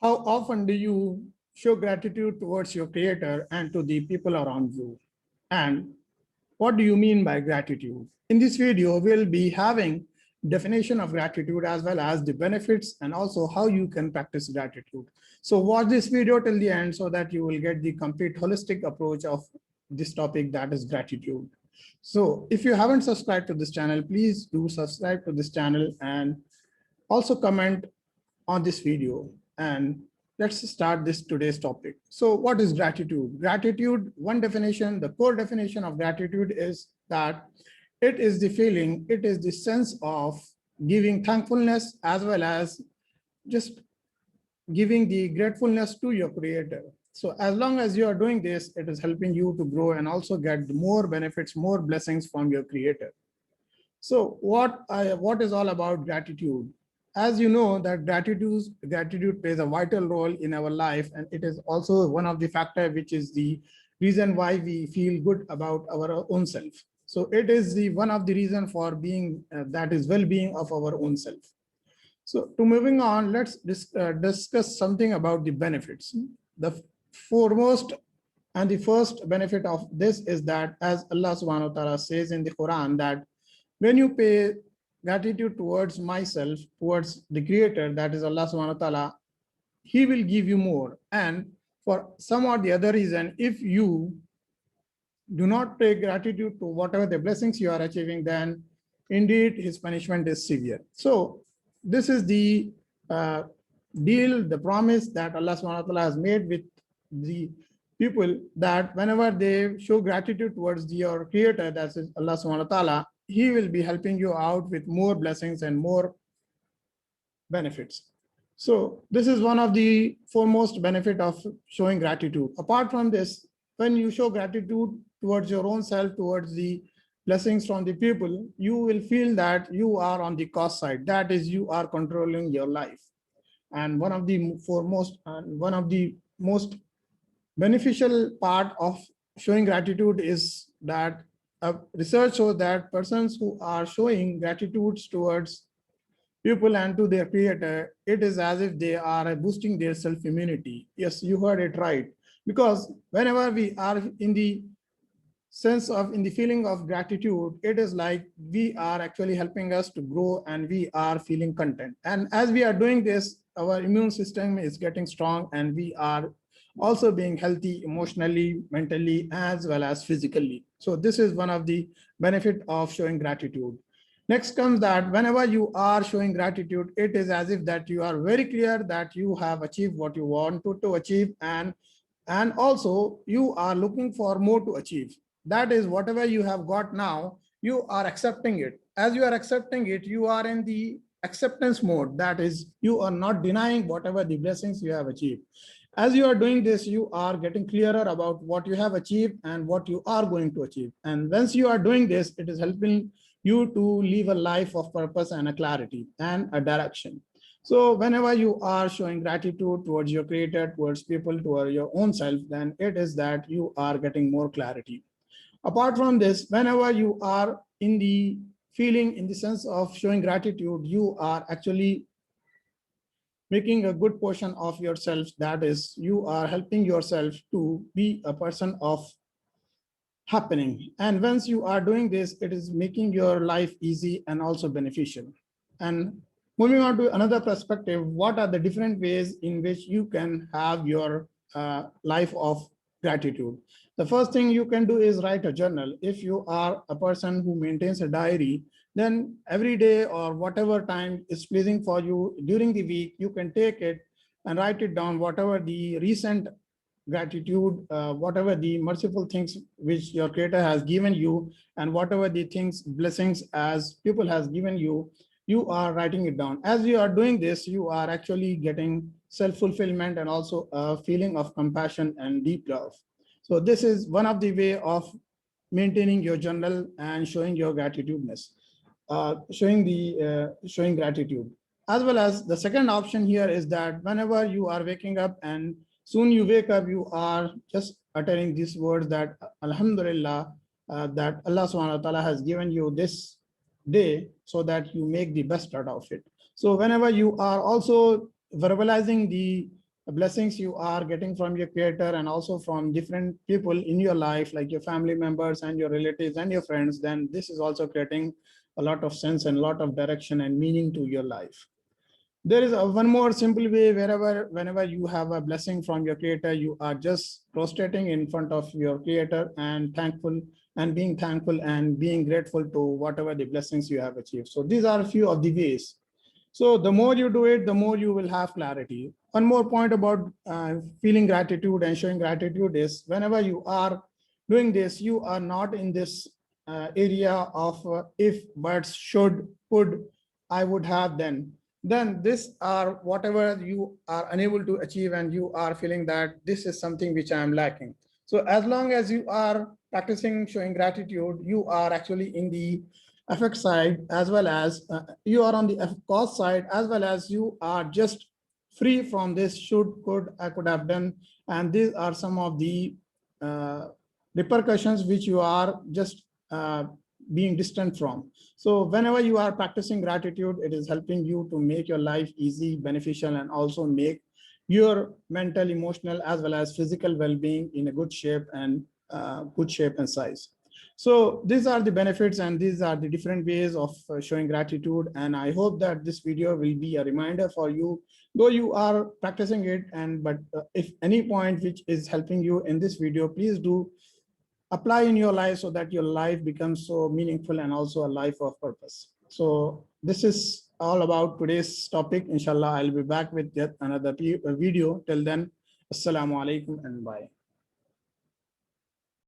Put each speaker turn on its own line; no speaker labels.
How often do you show gratitude towards your creator and to the people around you? And what do you mean by gratitude? In this video, we'll be having definition of gratitude as well as the benefits and also how you can practice gratitude. So watch this video till the end so that you will get the complete holistic approach of this topic, that is gratitude. So if you haven't subscribed to this channel, please do subscribe to this channel and also comment on this video. And let's start this today's topic. So what is gratitude? Gratitude, one definition, the core definition of gratitude is that it is the feeling, it is the sense of giving thankfulness as well as just giving the gratefulness to your creator. So as long as you are doing this, it is helping you to grow and also get more benefits, more blessings from your creator. So what is all about gratitude? As you know that gratitude plays a vital role in our life, and it is also one of the factors which is the reason why we feel good about our own self. So it is the one of the reason for being that is well-being of our own self. So to moving on, let's discuss something about the benefits. The foremost and the first benefit of this is that, as Allah subhanahu wa ta'ala says in the Quran, that when you pay gratitude towards myself, towards the creator, that is Allah subhanahu wa ta'ala, he will give you more. And for some or the other reason, if you do not pay gratitude to whatever the blessings you are achieving, then indeed his punishment is severe. So this is the deal, the promise that Allah subhanahu wa ta'ala has made with the people, that whenever they show gratitude towards your creator, that is Allah subhanahu wa ta'ala, he will be helping you out with more blessings and more benefits. So this is one of the foremost benefit of showing gratitude. Apart from this, when you show gratitude towards your own self, towards the blessings from the people, you will feel that you are on the cost side. That is, you are controlling your life. And one of the foremost and one of the most beneficial part of showing gratitude is that research shows that persons who are showing gratitude towards people and to their creator, it is as if they are boosting their self-immunity. Yes, you heard it right. Because whenever we are in the sense of, in the feeling of gratitude, it is like we are actually helping us to grow and we are feeling content. And as we are doing this, our immune system is getting strong and we are also being healthy emotionally, mentally, as well as physically. So this is one of the benefit of showing gratitude. Next comes that whenever you are showing gratitude, it is as if that you are very clear that you have achieved what you wanted to achieve, and also you are looking for more to achieve. That is, whatever you have got now, you are accepting it. As you are accepting it, you are in the acceptance mode. That is, you are not denying whatever the blessings you have achieved. As you are doing this, you are getting clearer about what you have achieved and what you are going to achieve. And once you are doing this, it is helping you to live a life of purpose and a clarity and a direction. So whenever you are showing gratitude towards your creator, towards people, towards your own self, then it is that you are getting more clarity. Apart from this, whenever you are in the feeling, in the sense of showing gratitude, you are actually making a good portion of yourself. That is, you are helping yourself to be a person of happening. And once you are doing this, it is making your life easy and also beneficial. And moving on to another perspective, what are the different ways in which you can have your life of gratitude? The first thing you can do is write a journal. If you are a person who maintains a diary, then every day or whatever time is pleasing for you during the week, you can take it and write it down, whatever the recent gratitude, whatever the merciful things which your creator has given you, and whatever the things, blessings as people has given you, you are writing it down. As you are doing this, you are actually getting self-fulfillment and also a feeling of compassion and deep love. So this is one of the way of maintaining your journal and showing your gratitudeness, showing gratitude. As well as the second option here is that whenever you are waking up and soon you wake up, you are just uttering these words that Alhamdulillah, that Allah subhanahu wa ta'ala has given you this day so that you make the best out of it. So whenever you are also verbalizing the blessings you are getting from your creator and also from different people in your life, like your family members and your relatives and your friends, then this is also creating a lot of sense and a lot of direction and meaning to your life. There is one more simple way. Whenever you have a blessing from your creator, you are just prostrating in front of your creator and thankful and being grateful to whatever the blessings you have achieved. So these are a few of the ways. So the more you do it, the more you will have clarity. One more point about feeling gratitude and showing gratitude is whenever you are doing this, you are not in this area of if, buts, should, could, I would have, then this are whatever you are unable to achieve and you are feeling that this is something which I am lacking. So as long as you are practicing showing gratitude, you are actually in the effect side, as well as you are on the cause side, as well as you are just free from this should, could, I could have done. And these are some of the uh, repercussions which you are just being distant from. So whenever you are practicing gratitude, it is helping you to make your life easy, beneficial, and also make your mental, emotional, as well as physical well-being in a good shape and size. So these are the benefits and these are the different ways of showing gratitude. And I hope that this video will be a reminder for you, though you are practicing it. And but if any point which is helping you in this video, please do apply in your life so that your life becomes so meaningful and also a life of purpose. So this is all about today's topic. Inshallah, I'll be back with yet another video. Till then, assalamu alaikum and bye.